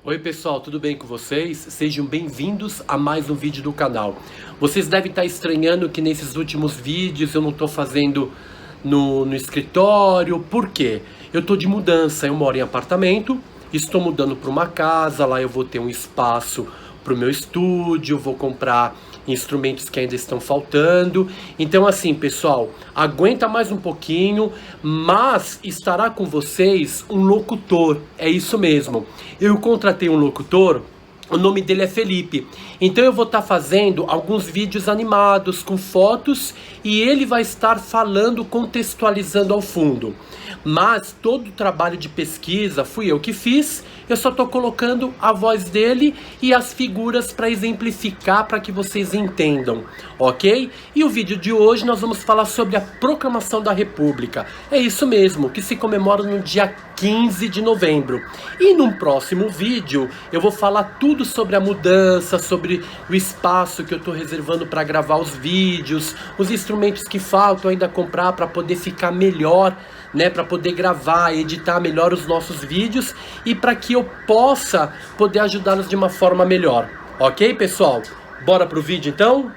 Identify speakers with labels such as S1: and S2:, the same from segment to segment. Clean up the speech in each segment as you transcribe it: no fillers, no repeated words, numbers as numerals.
S1: Oi pessoal, tudo bem com vocês? Sejam bem-vindos a mais um vídeo do canal. Vocês devem estar estranhando que nesses últimos vídeos eu não estou fazendo no escritório. Por quê? Eu estou de mudança, eu moro em apartamento, estou mudando para uma casa, lá eu vou ter um espaço para o meu estúdio, vou comprar instrumentos que ainda estão faltando. Então assim, pessoal, aguenta mais um pouquinho, mas estará com vocês um locutor, é isso mesmo. Eu contratei um locutor, o nome dele é Felipe. Então eu vou estar fazendo alguns vídeos animados com fotos e ele vai estar falando, contextualizando ao fundo. Mas todo o trabalho de pesquisa fui eu que fiz, eu só estou colocando a voz dele e as figuras para exemplificar, para que vocês entendam, ok? E o vídeo de hoje nós vamos falar sobre a Proclamação da República. É isso mesmo, que se comemora no dia 15 de novembro. E num próximo vídeo eu vou falar tudo sobre a mudança, sobre o espaço que eu estou reservando para gravar os vídeos, os instrumentos que faltam ainda comprar para poder ficar melhor, né, para poder gravar, editar melhor os nossos vídeos e para que eu possa poder ajudá-los de uma forma melhor. Ok, pessoal? Bora pro vídeo então?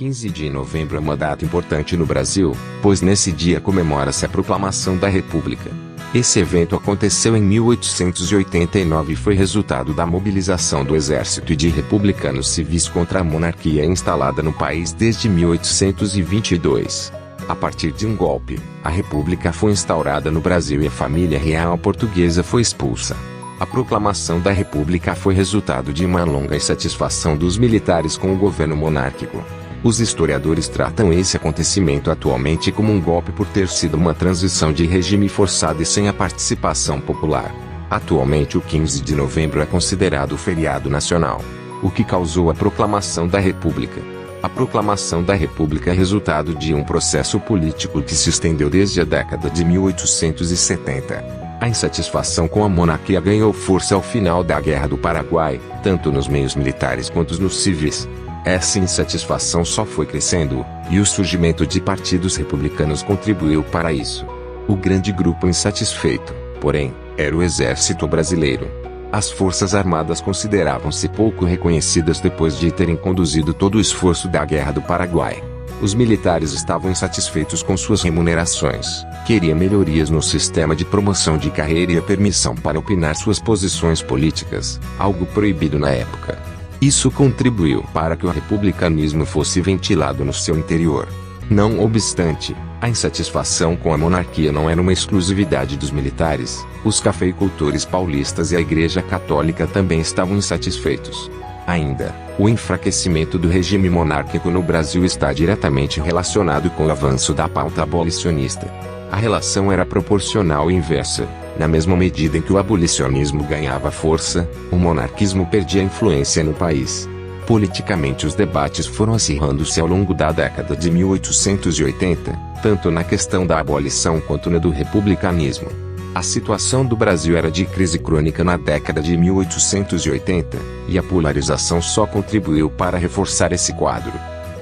S2: Dia 15 de novembro é uma data importante no Brasil, pois nesse dia comemora-se a Proclamação da República. Esse evento aconteceu em 1889 e foi resultado da mobilização do exército e de republicanos civis contra a monarquia instalada no país desde 1822. A partir de um golpe, a República foi instaurada no Brasil e a família real portuguesa foi expulsa. A proclamação da República foi resultado de uma longa insatisfação dos militares com o governo monárquico. Os historiadores tratam esse acontecimento atualmente como um golpe por ter sido uma transição de regime forçada e sem a participação popular. Atualmente o 15 de novembro é considerado feriado nacional, o que causou a proclamação da República. A proclamação da República é resultado de um processo político que se estendeu desde a década de 1870. A insatisfação com a monarquia ganhou força ao final da Guerra do Paraguai, tanto nos meios militares quanto nos civis. Essa insatisfação só foi crescendo, e o surgimento de partidos republicanos contribuiu para isso. O grande grupo insatisfeito, porém, era o Exército Brasileiro. As Forças Armadas consideravam-se pouco reconhecidas depois de terem conduzido todo o esforço da Guerra do Paraguai. Os militares estavam insatisfeitos com suas remunerações, queriam melhorias no sistema de promoção de carreira e a permissão para opinar suas posições políticas, algo proibido na época. Isso contribuiu para que o republicanismo fosse ventilado no seu interior. Não obstante, a insatisfação com a monarquia não era uma exclusividade dos militares, os cafeicultores paulistas e a Igreja Católica também estavam insatisfeitos. Ainda, o enfraquecimento do regime monárquico no Brasil está diretamente relacionado com o avanço da pauta abolicionista. A relação era proporcional e inversa. Na mesma medida em que o abolicionismo ganhava força, o monarquismo perdia influência no país. Politicamente os debates foram acirrando-se ao longo da década de 1880, tanto na questão da abolição quanto na do republicanismo. A situação do Brasil era de crise crônica na década de 1880, e a polarização só contribuiu para reforçar esse quadro.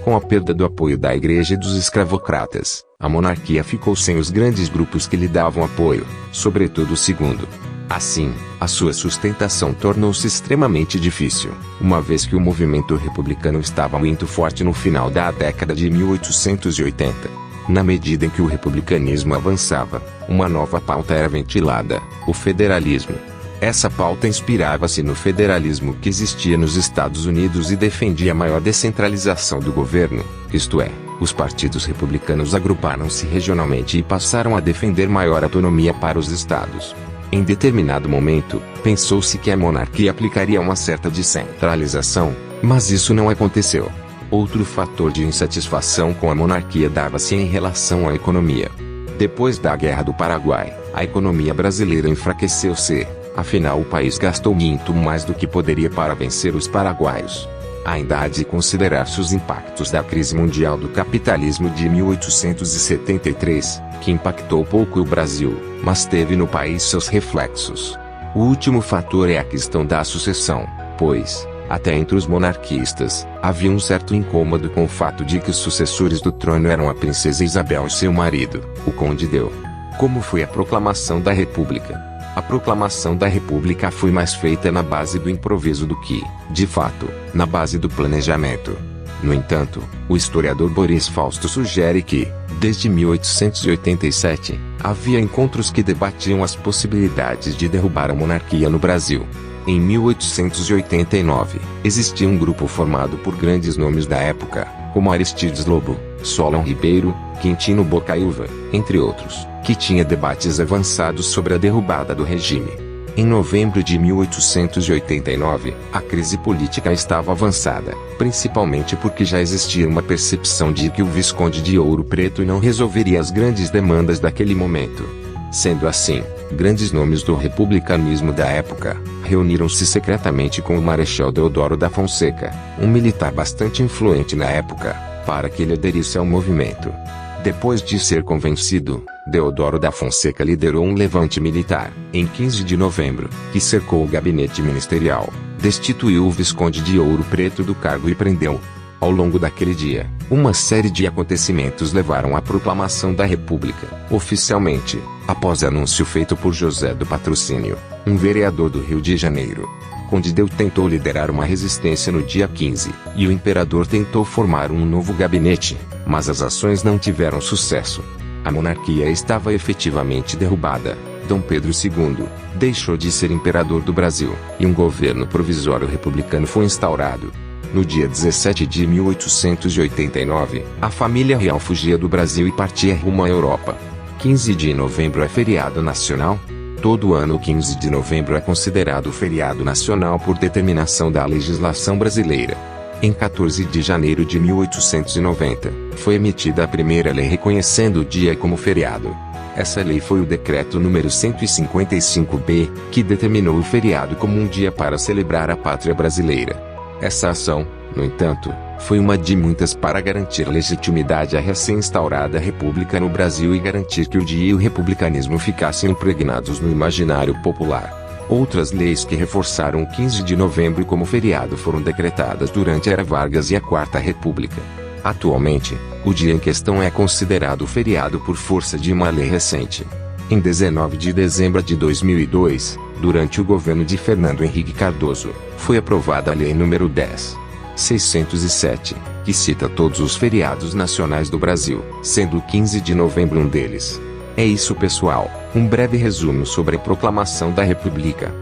S2: Com a perda do apoio da Igreja e dos escravocratas, a monarquia ficou sem os grandes grupos que lhe davam apoio, sobretudo o segundo. Assim, a sua sustentação tornou-se extremamente difícil, uma vez que o movimento republicano estava muito forte no final da década de 1880. Na medida em que o republicanismo avançava, uma nova pauta era ventilada: o federalismo. Essa pauta inspirava-se no federalismo que existia nos Estados Unidos e defendia a maior descentralização do governo, isto é, os partidos republicanos agruparam-se regionalmente e passaram a defender maior autonomia para os estados. Em determinado momento, pensou-se que a monarquia aplicaria uma certa descentralização, mas isso não aconteceu. Outro fator de insatisfação com a monarquia dava-se em relação à economia. Depois da Guerra do Paraguai, a economia brasileira enfraqueceu-se. Afinal o país gastou muito mais do que poderia para vencer os paraguaios. Ainda há de considerar-se os impactos da crise mundial do capitalismo de 1873, que impactou pouco o Brasil, mas teve no país seus reflexos. O último fator é a questão da sucessão, pois, Até entre os monarquistas, havia um certo incômodo com o fato de que os sucessores do trono eram a princesa Isabel e seu marido, o conde Deu. Como foi a proclamação da República? A proclamação da República foi mais feita na base do improviso do que, de fato, na base do planejamento. No entanto, o historiador Boris Fausto sugere que, desde 1887, havia encontros que debatiam as possibilidades de derrubar a monarquia no Brasil. Em 1889, existia um grupo formado por grandes nomes da época, como Aristides Lobo, Solon Ribeiro, Quintino Bocaiúva, entre outros, que tinha debates avançados sobre a derrubada do regime. Em novembro de 1889, a crise política estava avançada, principalmente porque já existia uma percepção de que o Visconde de Ouro Preto não resolveria as grandes demandas daquele momento. Sendo assim, grandes nomes do republicanismo da época reuniram-se secretamente com o Marechal Deodoro da Fonseca, um militar bastante influente na época, para que ele aderisse ao movimento. Depois de ser convencido, Deodoro da Fonseca liderou um levante militar, em 15 de novembro, que cercou o gabinete ministerial, destituiu o Visconde de Ouro Preto do cargo e prendeu. Ao longo daquele dia, uma série de acontecimentos levaram à proclamação da República, oficialmente, após anúncio feito por José do Patrocínio, um vereador do Rio de Janeiro. Conde Deu tentou liderar uma resistência no dia 15, e o imperador tentou formar um novo gabinete, mas as ações não tiveram sucesso. A monarquia estava efetivamente derrubada. Dom Pedro II deixou de ser imperador do Brasil, e um governo provisório republicano foi instaurado. No dia 17 de 1889, a família real fugia do Brasil e partia rumo à Europa. 15 de novembro é feriado nacional? Todo ano 15 de novembro é considerado feriado nacional por determinação da legislação brasileira. Em 14 de janeiro de 1890, foi emitida a primeira lei reconhecendo o dia como feriado. Essa lei foi o Decreto número 155-B, que determinou o feriado como um dia para celebrar a pátria brasileira. Essa ação, no entanto, foi uma de muitas para garantir legitimidade à recém-instaurada República no Brasil e garantir que o dia e o republicanismo ficassem impregnados no imaginário popular. Outras leis que reforçaram o 15 de novembro como feriado foram decretadas durante a Era Vargas e a Quarta República. Atualmente, o dia em questão é considerado feriado por força de uma lei recente. Em 19 de dezembro de 2002, durante o governo de Fernando Henrique Cardoso, foi aprovada a Lei nº 10.607, que cita todos os feriados nacionais do Brasil, sendo o 15 de novembro um deles. É isso, pessoal, um breve resumo sobre a proclamação da República.